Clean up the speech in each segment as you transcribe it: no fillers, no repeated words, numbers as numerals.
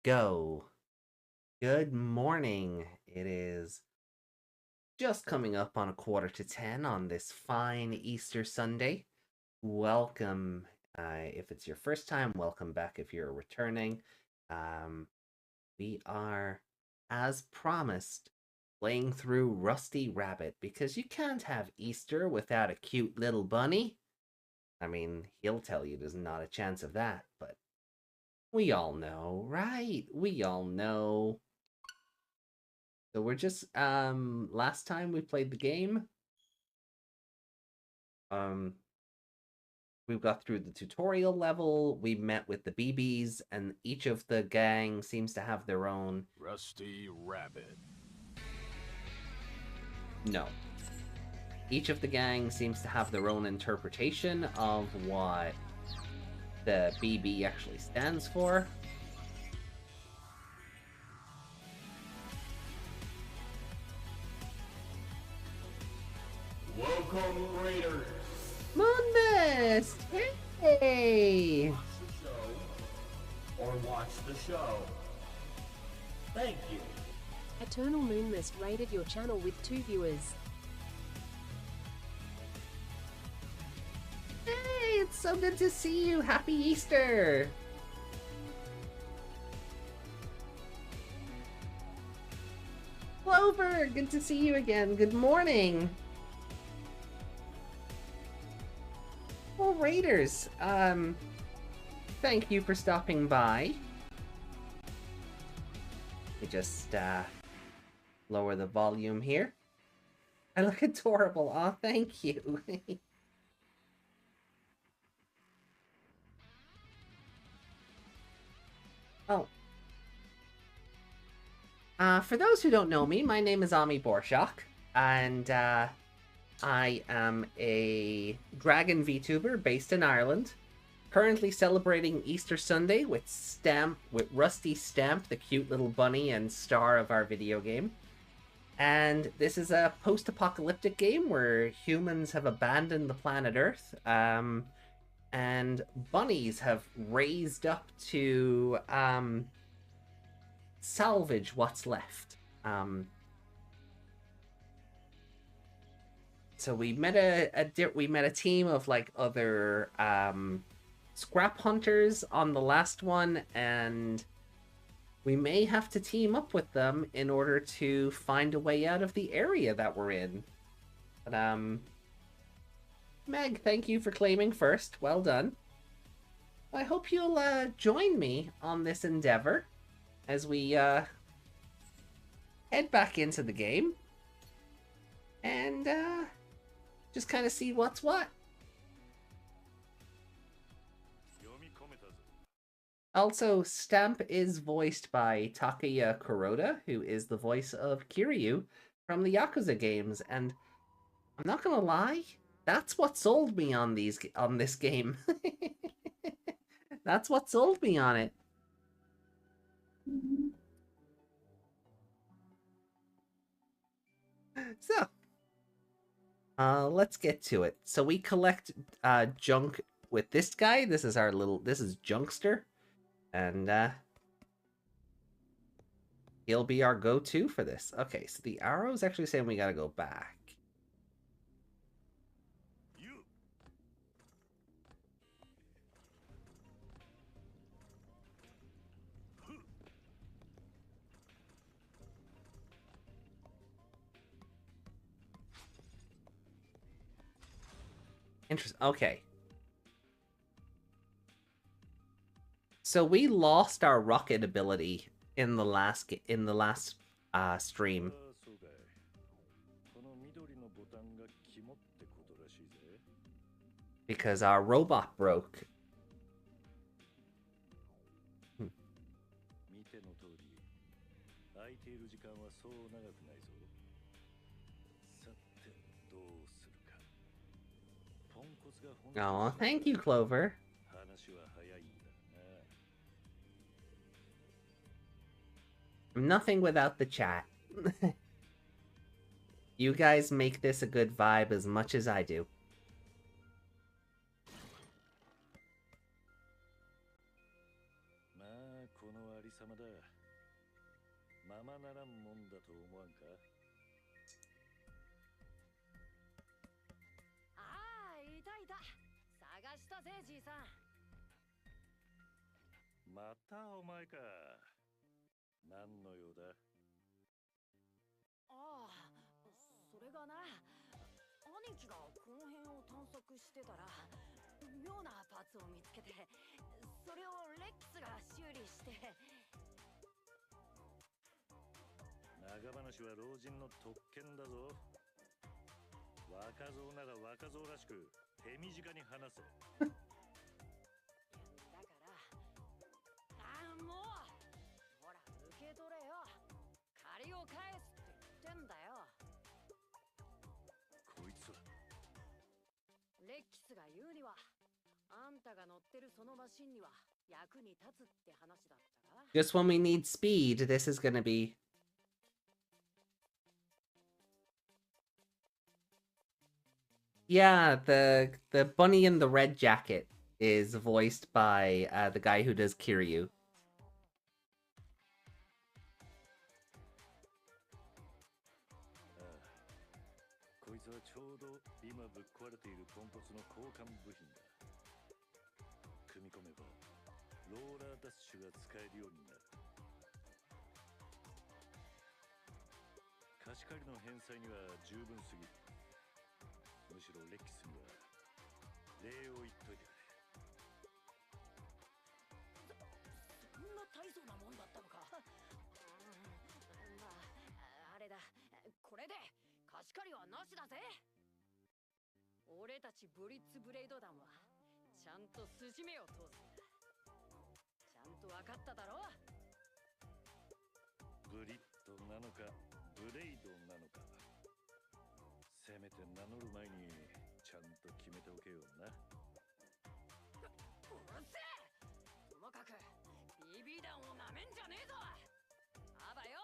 go. Good morning. It is just coming up on 9:45 on this fine Easter Sunday. Welcome. If it's your first time, welcome back if you're returning. We are, as promised, playing through Rusty Rabbit because you can't have Easter without a cute little bunny. I mean, he'll tell you there's not a chance of that, but we all know, right? We all know. So we're just last time we played the game, um we got through the tutorial level, we met with the BBs, and each of the gang seems to have their own Rusty Rabbit. No. Each of the gang seems to have their own interpretation of what the BB actually stands for. Welcome, Raiders. Moonmist! Hey! Watch the show or watch the show. Thank you. Eternal Moonmist raided your channel with 2 viewers. Hey, it's so good to see you. Happy Easter! Clover, good to see you again. Good morning. Well, Raiders, thank you for stopping by. We just lower the volume here. I look adorable. Oh, thank you. Oh. For those who don't know me, my name is Báirseach, and I am a dragon VTuber based in Ireland, currently celebrating Easter Sunday with Rusty Stamp, the cute little bunny and star of our video game. And this is a post-apocalyptic game where humans have abandoned the planet Earth, and bunnies have raised up to salvage what's left. So we met a team of like other scrap hunters on the last one, and we may have to team up with them in order to find a way out of the area that we're in. But Meg, thank you for claiming first. Well done. I hope you'll join me on this endeavor as we head back into the game and just kind of see what's what. Also, Stamp is voiced by Takuya Kuroda, who is the voice of Kiryu from the Yakuza games, and I'm not gonna lie, that's what sold me on this game. That's what sold me on it. So, let's get to it. So we collect junk with this guy. This is Junkster, and he'll be our go-to for this. Okay, so the arrow is actually saying we gotta go back. Interesting. Okay. So we lost our rocket ability in the last stream. Because our robot broke. Oh, thank you, Clover. Nothing without the chat. You guys make this a good vibe as much as I do. 思わんか？ああ、いたいた。探したぜ、じいさん。またお前か。何の用だ？ああ、それがな、兄貴がこの辺を探索してたら妙なパーツを見つけて、それをレックスが修理して。長話は老人の特権だぞ。若造なら若造らしく手短に話せ。だからああ、もうほら受け取れよ。借りを返すって言ってんだよ。こいつはレッキスが言うには、あんたが乗ってるそのマシンには役に立つって話だったが。 Just when we need speed, this is gonna be... Yeah, the bunny in the red jacket is voiced by the guy who does Kiryu. こいつはちょうど今ぶっ壊れているポンコツの交換部品だ。組み込めばローラーダッシュが使えるようになる。貸し借りの返済には十分すぎる。むしろレッキスには礼を言っといてくれ。そんな大層なもんだったのか。まああれだ、これで貸し借りはなしだぜ。俺たちブリッツブレイド団はちゃんと筋目を通すんだ。ちゃんと分かっただろ。ブリッドなのかブレイドなのか、せめて名乗る前にちゃんと決めておけよな。うるせえ。ともかく BB 弾をなめんじゃねえぞ。あばよ。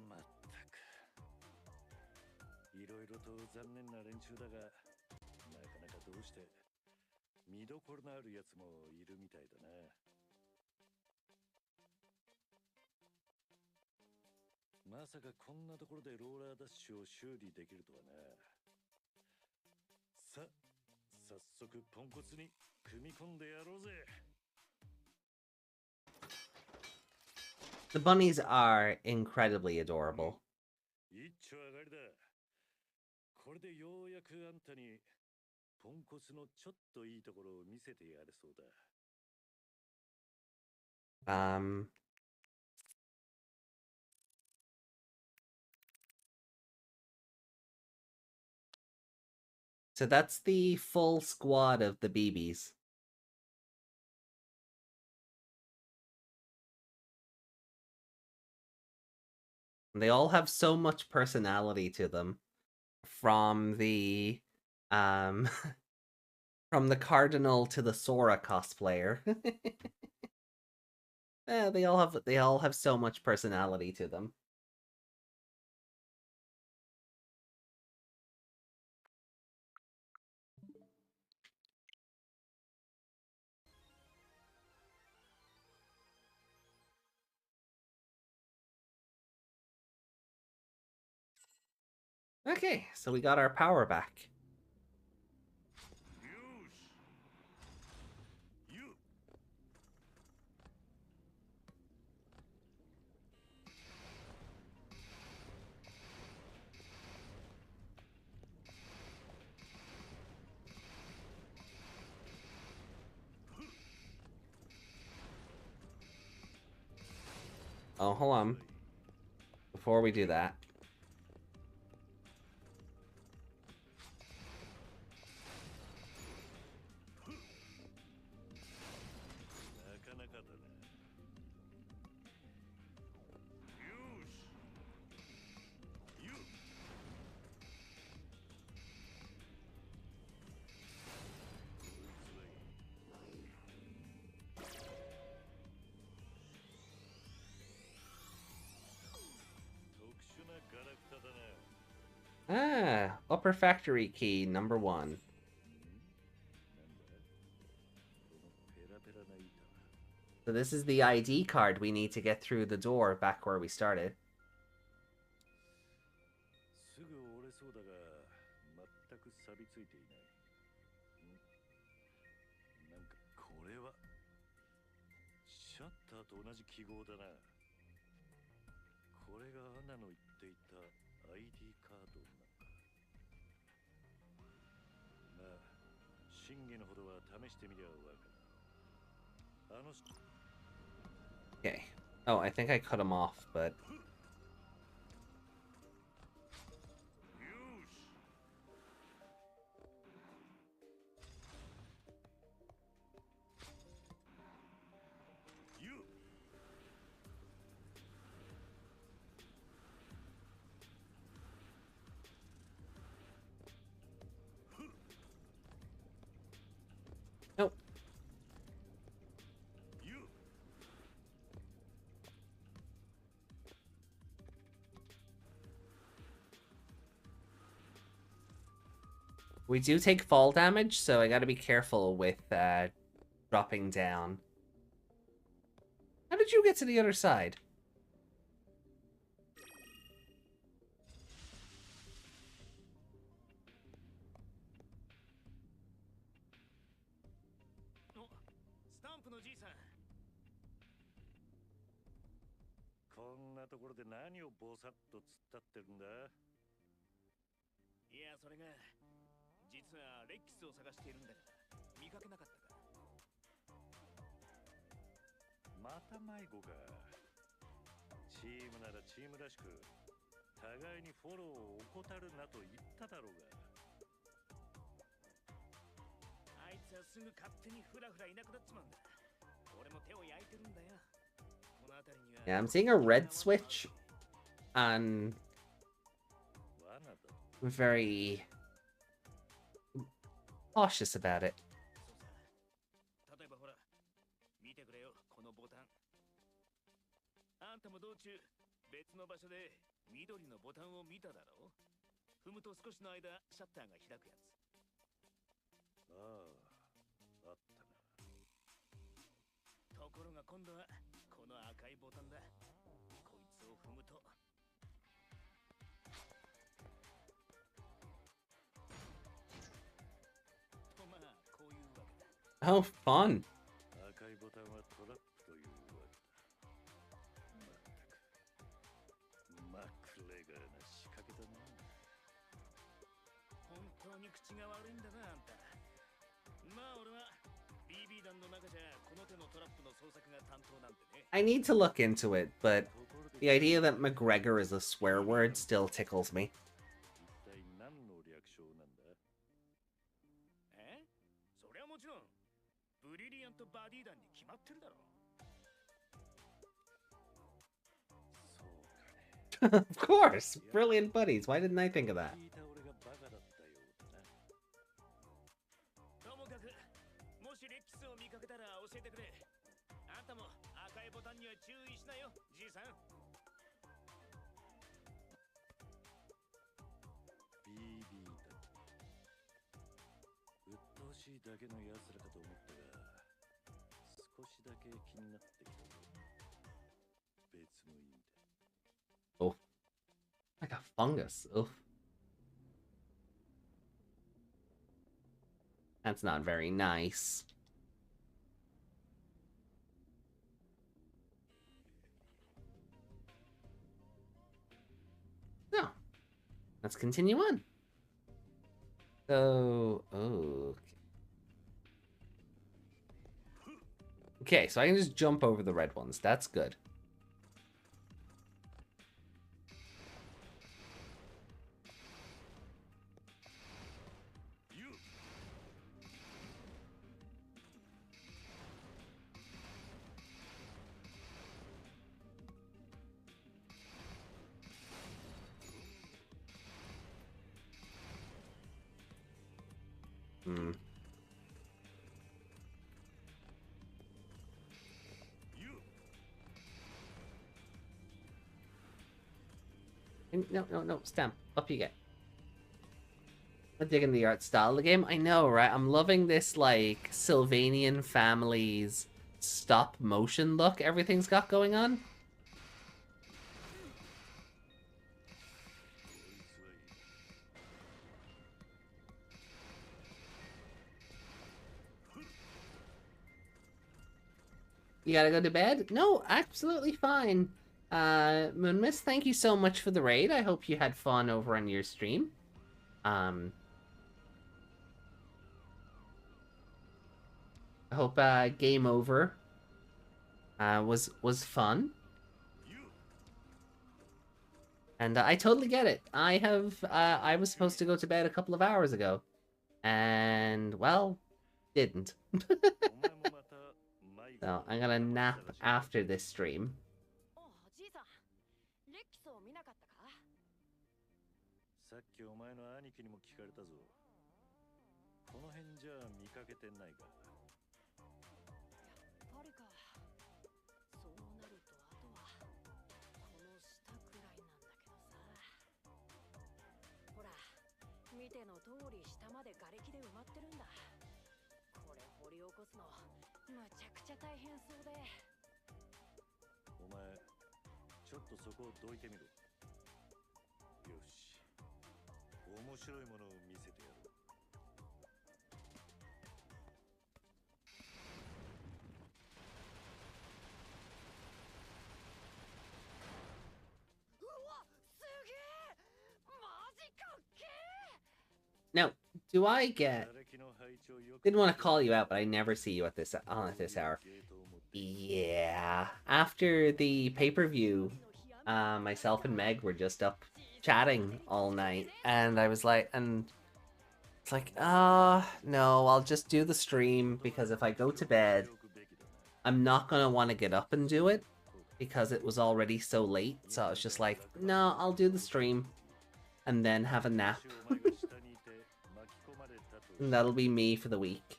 まったくいろいろと残念な連中だが、なかなかどうして見どころのあるやつもいるみたいだな。まさかこんなところでローラーダッシュを修理できるとはな。さ、早速ポンコツに組み込んでやろうぜ。The bunnies are incredibly adorable. 一丁上がりだ。これでようやくあんたにポンコツのちょっといいところを見せてやれそうだ。So that's the full squad of the BBs. They all have so much personality to them. From the from the Cardinal to the Sora cosplayer. Yeah, they all have so much personality to them. Okay, so we got our power back. Oh, hold on. Before we do that. Ah, upper factory key number 1. So this is the ID card we need to get through the door back where we started. すぐ折れそうだが全く錆びついていない。なんかこれはシャッターと同じ記号だな。これがアナの言っていた ID カードなのか。まあ真偽のほどは試してみりゃわかる。Okay. Oh, I think I cut him off, but... Nope. We do take fall damage, so I gotta be careful with dropping down. How did you get to the other side? Yeah, I'm seeing a red switch, and I'm very cautious about it. 'Oh, fun. I need to look into it, but the idea that McGregor is a swear word still tickles me. Of course! Brilliant buddies. Why didn't I think of that? Oh, like a fungus. Oh, that's not very nice. No, let's continue on. So, oh, okay, so I can just jump over the red ones. That's good. Hmm. No, no, no, stamp. Up you get. I'm digging the art style of the game. I know, right? I'm loving this, like, Sylvanian families stop motion look everything's got going on. You gotta go to bed? No, absolutely fine. Moonmiss, thank you so much for the raid. I hope you had fun over on your stream. I hope Game Over was fun. And I totally get it. I was supposed to go to bed a couple of hours ago. And, well, didn't. So I'm gonna nap after this stream. おおじいさんレッキスを見なかったかさっきお前の兄貴にも聞かれたぞ。この辺じゃ見かけてないか。やっぱりかそうなるとあとはこの下くらいなんだけどさほら見ての通り下まで瓦礫で埋まってるんだこれ掘り起こすのむちゃくちゃ大変そうでお前ちょっとそこをどいてみろ。よし面白いものを見せてやろう。うわすげえマジかっけえ Now, do I get... Didn't want to call you out, but I never see you at this hour. Yeah. After the pay-per-view, myself and Meg were just up chatting all night, and I was like, it's like, no, I'll just do the stream, because if I go to bed, I'm not gonna want to get up and do it, because it was already so late, so I was just like, no, I'll do the stream, and then have a nap. And that'll be me for the week.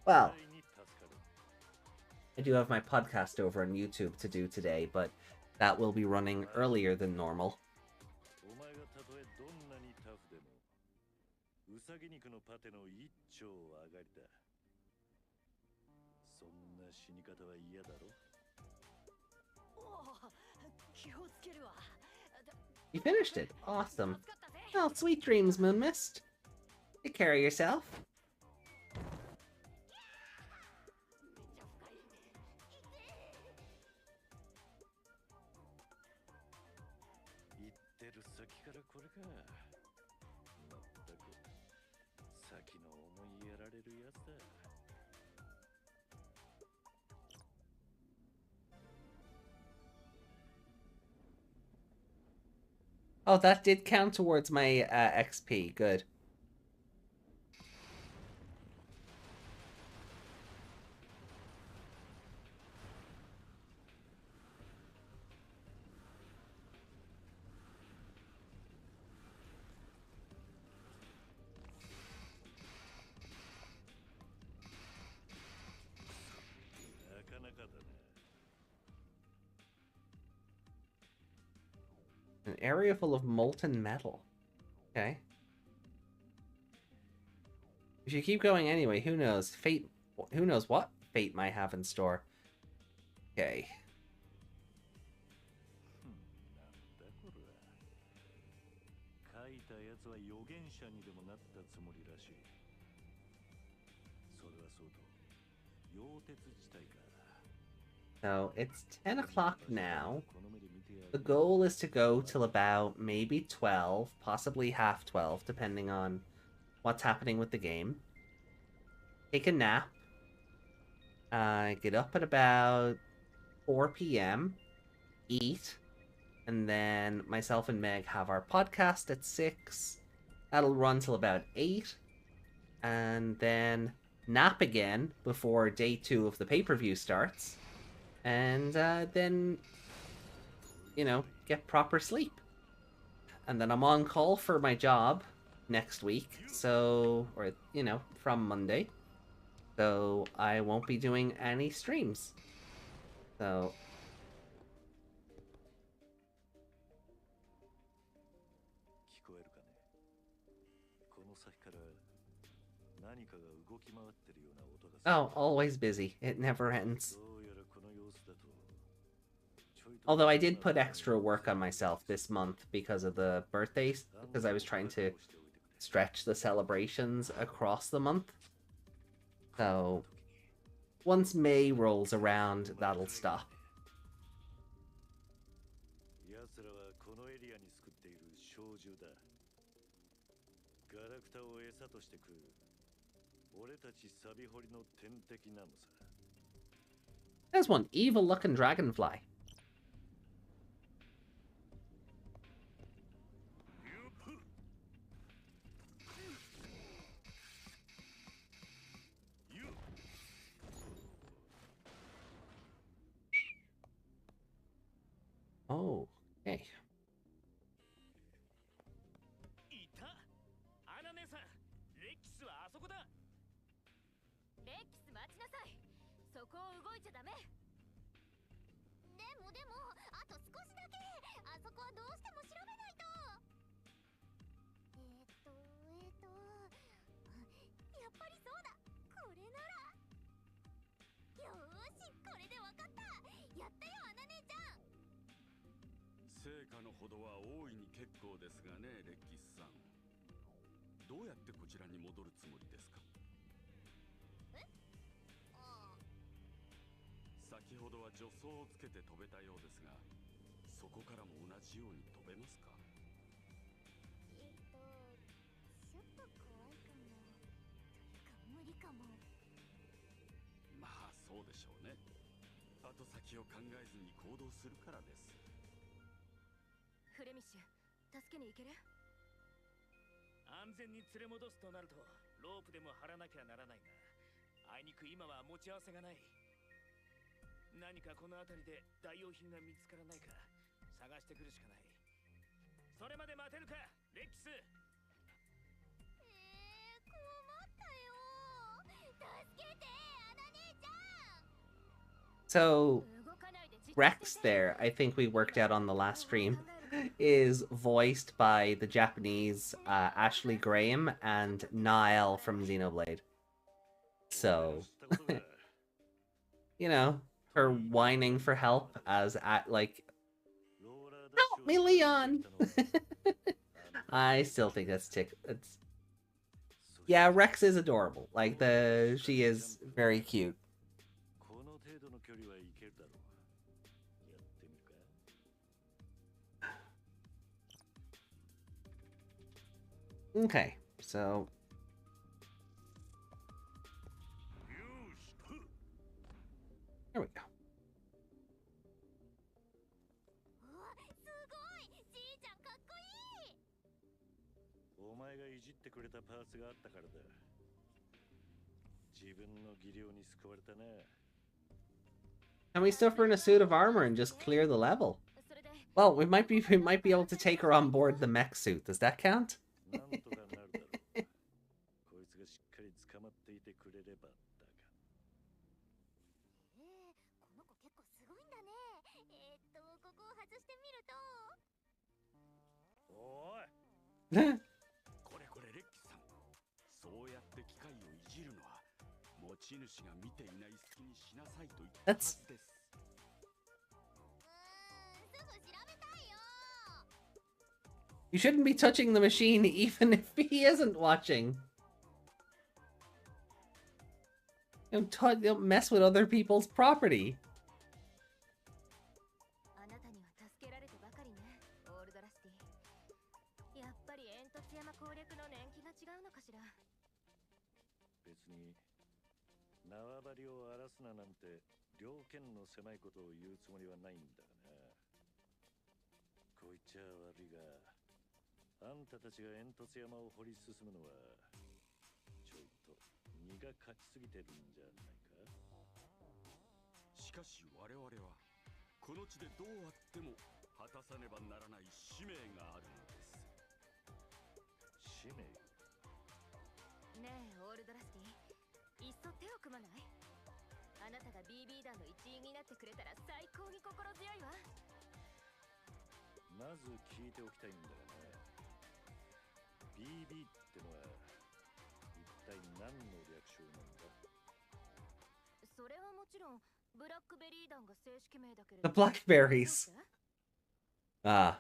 Well, I do have my podcast over on YouTube to do today, but that will be running earlier than normal. You finished it. Awesome. Well, sweet dreams, Moonmist. Take care of yourself. Oh, that did count towards my XP. Good. An area full of molten metal. Okay. If you keep going anyway, who knows? Who knows what fate might have in store. Okay. So, it's 10 o'clock now. The goal is to go till about maybe 12, possibly half 12, depending on what's happening with the game. Take a nap. Get up at about 4 p.m. Eat. And then myself and Meg have our podcast at 6. That'll run till about 8. And then nap again before day 2 of the pay-per-view starts. And then, you know, get proper sleep. And then I'm on call for my job next week, so, or, you know, from Monday. So I won't be doing any streams. So... Oh, always busy. It never ends. Although I did put extra work on myself this month because of the birthdays, because I was trying to stretch the celebrations across the month. So once May rolls around, that'll stop. 奴らはこのエリアに作っている小獣だ。ガラクタを餌として食う。俺たちサビ掘りの天敵なのさ。There's one evil-looking dragonfly. Oh, okay. いた。アナ姉さん、レッキスはあそこだ。レッキス待ちなさい。そこを動いちゃダメ。でもあと少しだけ。あそこはどうしても調べないと。やっぱりそうだ。これなら。よーし、これでわかった。やったよ、アナ姉ちゃん。成果のほどは大いに結構ですがね、レッキスさん。どうやってこちらに戻るつもりですか？先ほどは助走をつけて飛べたようですが、そこからも同じように飛べますか？ちょっと怖いかも。というか無理かも。まあそうでしょうね。後先を考えずに行動するからです。フレミッシュ、助けに行ける？安全に連れ戻すとなると、ロープでも張らなきゃならないが、あいにく今は持ち合わせがない。何かこの辺りで代用品が見つからないか探してくるしかない。それまで待てるか、レッキス。困ったよ。助けて、アナ姉ちゃん。 So Rex there, I think we worked out on the last stream, is voiced by the Japanese Ashley Graham and Niall from Xenoblade. So, you know, her whining for help as at like, help me, Leon. I still think that's it's yeah, Rex is adorable. Like she is very cute. Okay, so there we go. お前がいじってくれたパーツがあったからだ。自分の技量に救われたな。 Can we stuff her in a suit of armor and just clear the level? Well, we might be able to take her on board the mech suit. Does that count? なんとかなるだろう。こいつがしっかり捕まっていてくれればだが。この子結構すごいんだね。ここを外してみると。おい。これレッキさん。そうやって機械をいじるのは持ち主が見ていない隙にしなさいと言ったはずです。 You shouldn't be touching the machine even if he isn't watching. Don't mess with other people's property. あなたには助けられてばかりね、オールドラスティ。やっぱり煙突山攻略の年季が違うのかしら。別に縄張りを荒らすななんて猟犬の狭いことを言うつもりはないんだがな。こいつは悪いが。 あんたたちが煙突山を掘り進むのはちょっと荷が勝ちすぎてるんじゃないか。しかし我々はこの地でどうあっても果たさねばならない使命があるのです。使命？ねえ、オールドラスティ、いっそ手を組まない？あなたが BB 団の一員になってくれたら最高に心強いわ。まず聞いておきたいんだがな。 BB ってのは一体何の略称なんだ？それはもちろん The blackberries. Ah.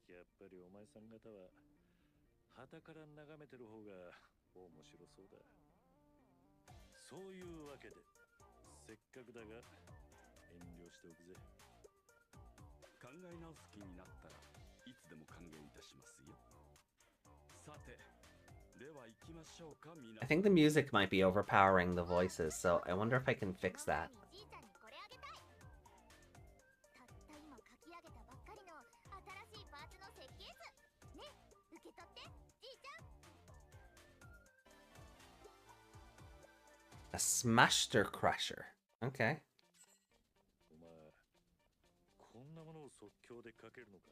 やっぱりお前さん方は旗から眺めてる方が面白そうだ。そういうわけで、せっかくだが遠慮しておくぜ。考え直す気になったらいつでも歓迎いたしますよ。さて、では行きましょうか、皆 I think the music might be overpowering the voices, so I wonder if I can fix that. A Smashster Crusher. Okay. お前、こんなものを即興で書けるのか？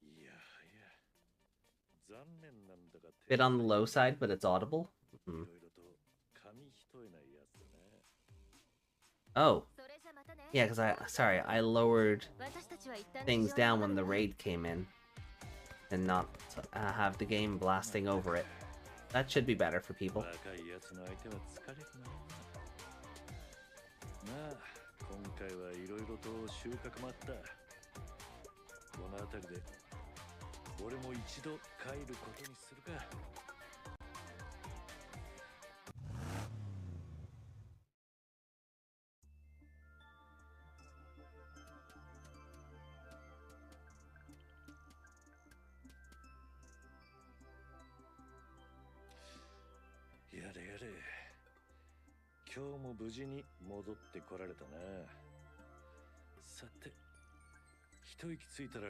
いやはや、残念なんだが。Bit on the low side, but it's audible. いろいろと紙一重なやつだね。 Oh. Yeah, because I lowered things down when the raid came in and not have the game blasting over it. That should be better for people. 若いやつの相手は疲れるな。まあ、今回はいろいろと収穫もあった。この辺りで俺も一度帰ることにするか。やれやれ。今日も無事に戻ってこられたな。さて、一息ついたら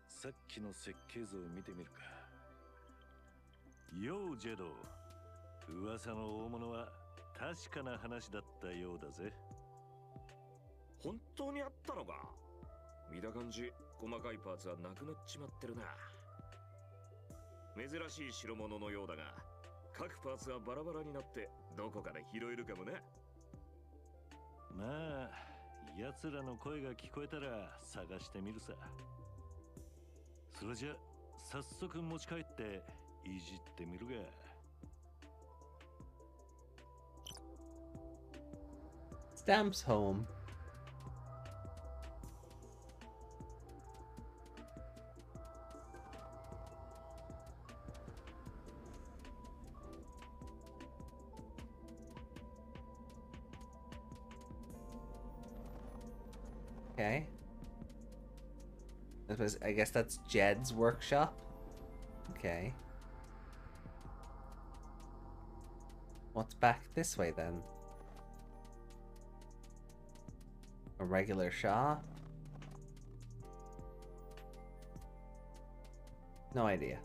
さっきの設計図を見てみるか。ようジェド、噂の大物は確かな話だったようだぜ。本当にあったのか。見た感じ、細かいパーツはなくなっちまってるな。珍しい代物のようだが、各パーツはバラバラになってどこかで拾えるかもな。まあ、奴らの声が聞こえたら探してみるさ。それじゃ早速持ち帰っていじってみるが。Stamps home. Okay. I guess that's Jed's workshop. Okay. What's back this way then? A regular shop? No idea.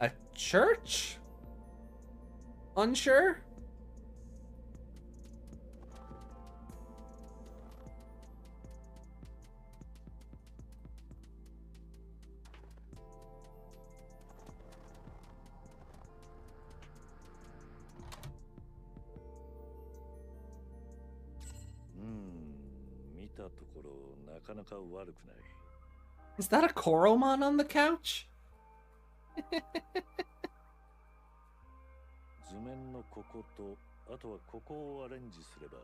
A church? Unsure? Is that a Koromon on the couch? 図面のここと、あとはここをアレンジすれば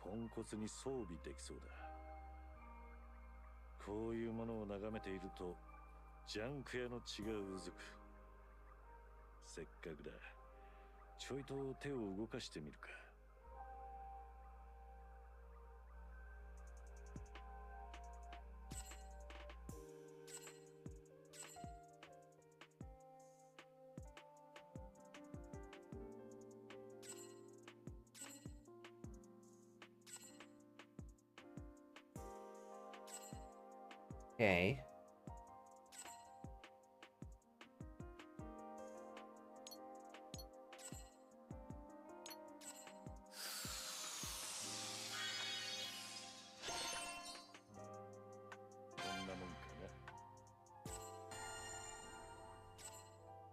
ポンコツに装備できそうだ。こういうものを眺めているとジャンク屋の血がうずく。せっかくだ。ちょいと手を動かしてみるか。Okay.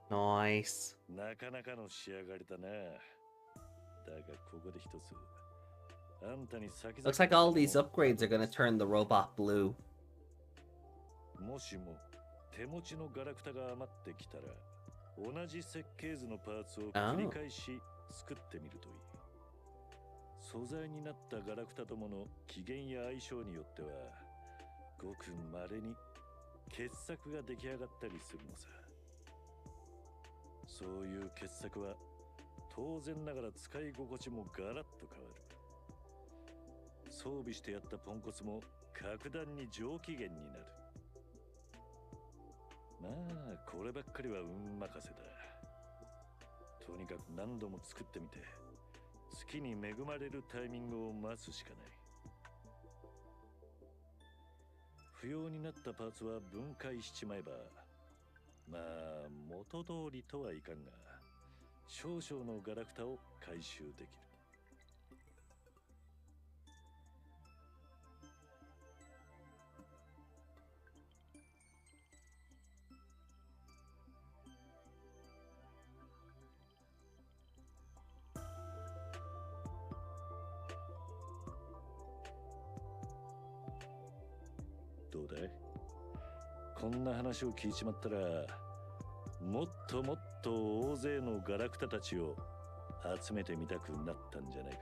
Nice. なかなかの仕上がりだな。だがここで一つ。あんたに先々 Looks like all these upgrades are gonna turn the robot blue. もしも手持ちのガラクタが余ってきたら、同じ設計図のパーツを繰り返し作ってみるといい。素材になったガラクタともの機嫌や相性によっては、ごく稀に傑作が出来上がったりするのさ。そういう傑作は当然ながら使い心地もガラッと変わる。装備してやったポンコツも格段に上機嫌になる。まあこればっかりは運任せだ。とにかく何度も作ってみて、月に恵まれるタイミングを待つしかない。不要になったパーツは分解しちまえば、まあ元通りとはいかんが、少々のガラクタを回収できる。どうだい？こんな話を聞いちまったら、もっともっと大勢のガラクタたちを集めてみたくなったんじゃないか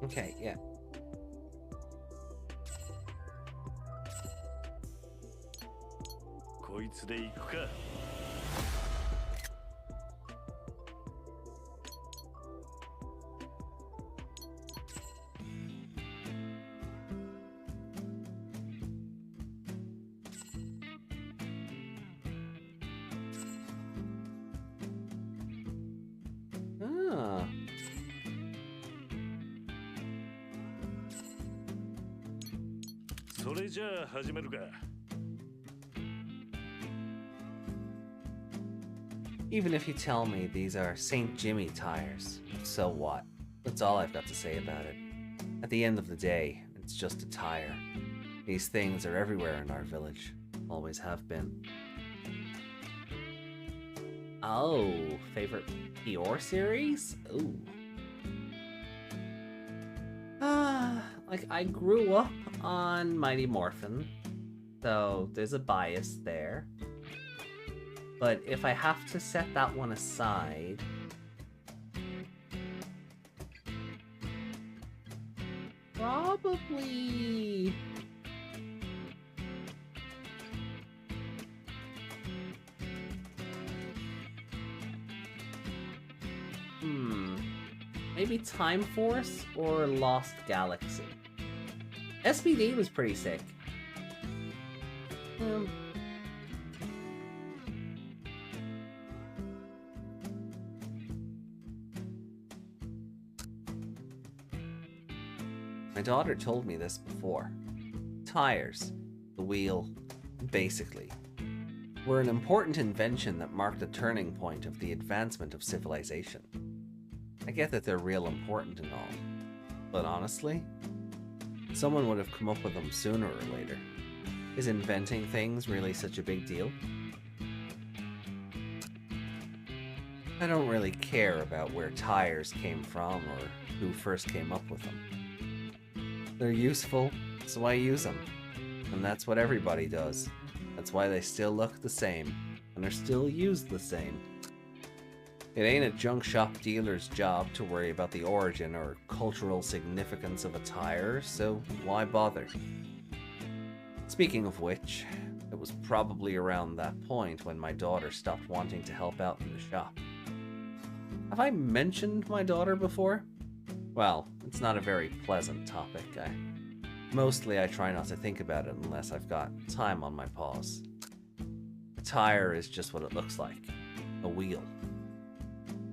？Okay, yeah. こいつで行くか。Ah. それじゃあ始めるか。Even if you tell me these are St. Jimmy tires, so what? That's all I've got to say about it. At the end of the day, it's just a tire. These things are everywhere in our village. Always have been. Oh, favorite Eeyore series? Ooh. Like, I grew up on Mighty Morphin, so there's a bias there. But if I have to set that one aside, probably maybe Time Force or Lost Galaxy. SPD was pretty sick. My daughter told me this before. Tires, the wheel, basically, were an important invention that marked a turning point of the advancement of civilization. I get that they're real important and all, but honestly, someone would have come up with them sooner or later. Is inventing things really such a big deal? I don't really care about where tires came from or who first came up with them. They're useful, so I use them. And that's what everybody does. That's why they still look the same, and are still used the same. It ain't a junk shop dealer's job to worry about the origin or cultural significance of a tire, so why bother? Speaking of which, it was probably around that point when my daughter stopped wanting to help out in the shop. Have I mentioned my daughter before? Well, it's not a very pleasant topic. Mostly I try not to think about it unless I've got time on my paws. A tire is just what it looks like. A wheel.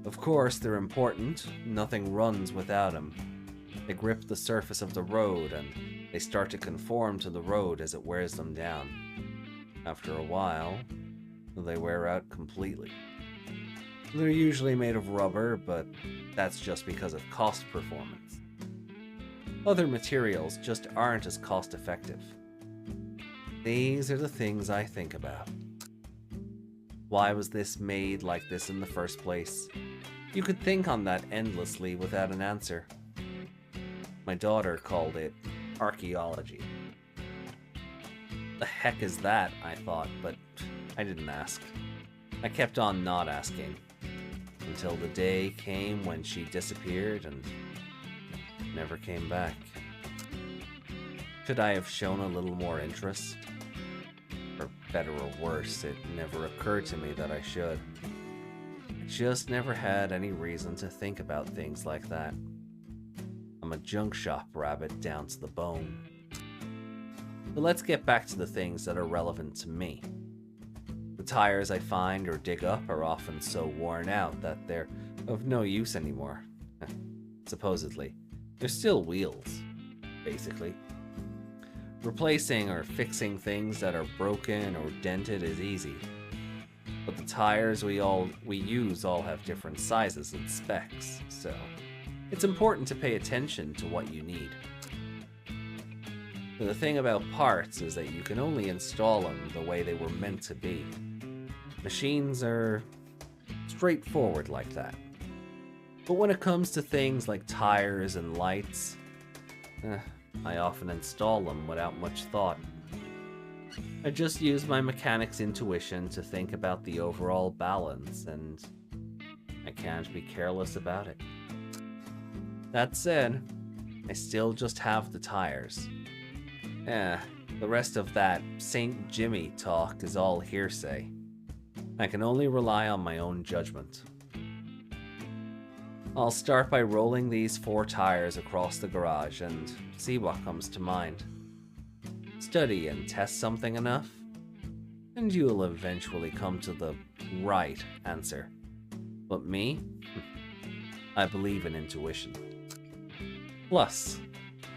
Of course, they're important. Nothing runs without them. They grip the surface of the road, and they start to conform to the road as it wears them down. After a while, they wear out completely. They're usually made of rubber, but that's just because of cost performance. Other materials just aren't as cost effective. These are the things I think about. Why was this made like this in the first place? You could think on that endlessly without an answer. My daughter called it archaeology. The heck is that, I thought, but I didn't ask. I kept on not asking, until the day came when she disappeared and never came back. Should I have shown a little more interest? For better or worse, it never occurred to me that I should. I just never had any reason to think about things like that. I'm a junk shop rabbit down to the bone. But let's get back to the things that are relevant to me. The tires I find or dig up are often so worn out that they're of no use anymore. Supposedly. They're still wheels, basically. Replacing or fixing things that are broken or dented is easy. But the tires we use all have different sizes and specs, so it's important to pay attention to what you need. The thing about parts is that you can only install them the way they were meant to be. Machines are straightforward like that. But when it comes to things like tires and lights, I often install them without much thought. I just use my mechanic's intuition to think about the overall balance, and I can't be careless about it. That said, I still just have the tires. The rest of that St. Jimmy talk is all hearsay. I can only rely on my own judgment. I'll start by rolling these 4 tires across the garage and see what comes to mind. Study and test something enough, and you'll eventually come to the right answer. But me? I believe in intuition. Plus,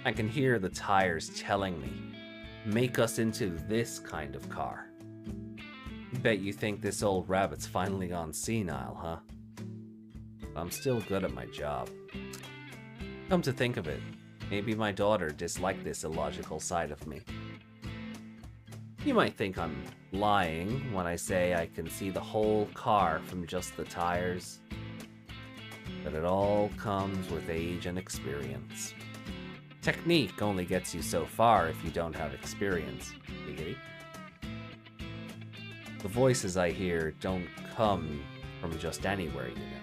I can hear the tires telling me, make us into this kind of car. Bet you think this old rabbit's finally gone senile, huh? I'm still good at my job. Come to think of it, maybe my daughter disliked this illogical side of me. You might think I'm lying when I say I can see the whole car from just the tires, but it all comes with age and experience. Technique only gets you so far if you don't have experience. Giggity. The voices I hear don't come from just anywhere, you know.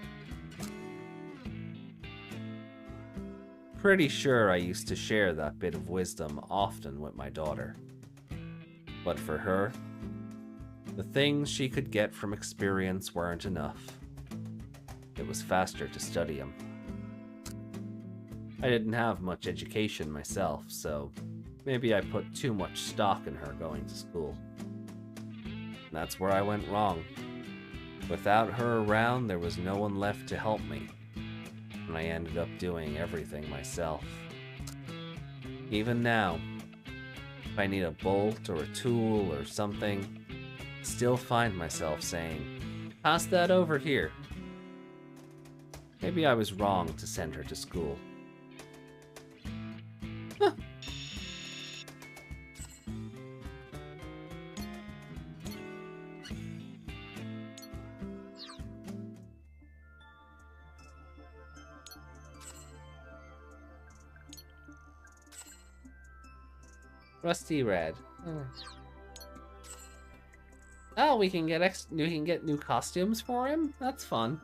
Pretty sure I used to share that bit of wisdom often with my daughter. But for her, the things she could get from experience weren't enough. It was faster to study them. I didn't have much education myself, so maybe I put too much stock in her going to school. That's where I went wrong. Without her around, there was no one left to help me, and I ended up doing everything myself. Even now, if I need a bolt or a tool or something, I still find myself saying, "Pass that over here." Maybe I was wrong to send her to school. Huh. Rusty red. Oh, we can get new costumes for him. That's fun.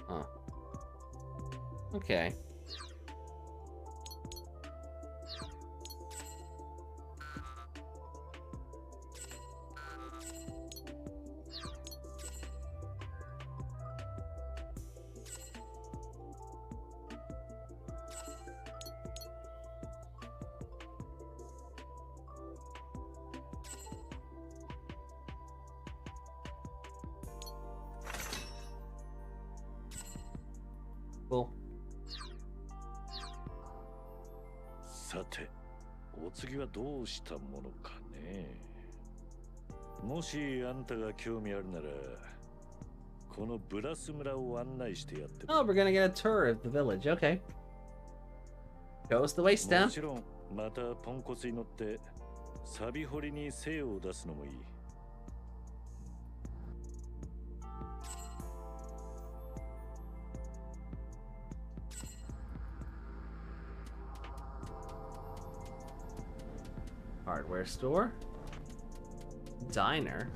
Huh. Okay. Cool. さて、お次はどうしたものかね。もしあんたが興味あるなら、このブラス村を案内してやっても。 Oh, we're gonna get a tour of the village. Okay. Show us the way, も Stan. ちろん、またポンコツに乗ってサビ掘りに精を出すのもいい。Hardware store. Diner.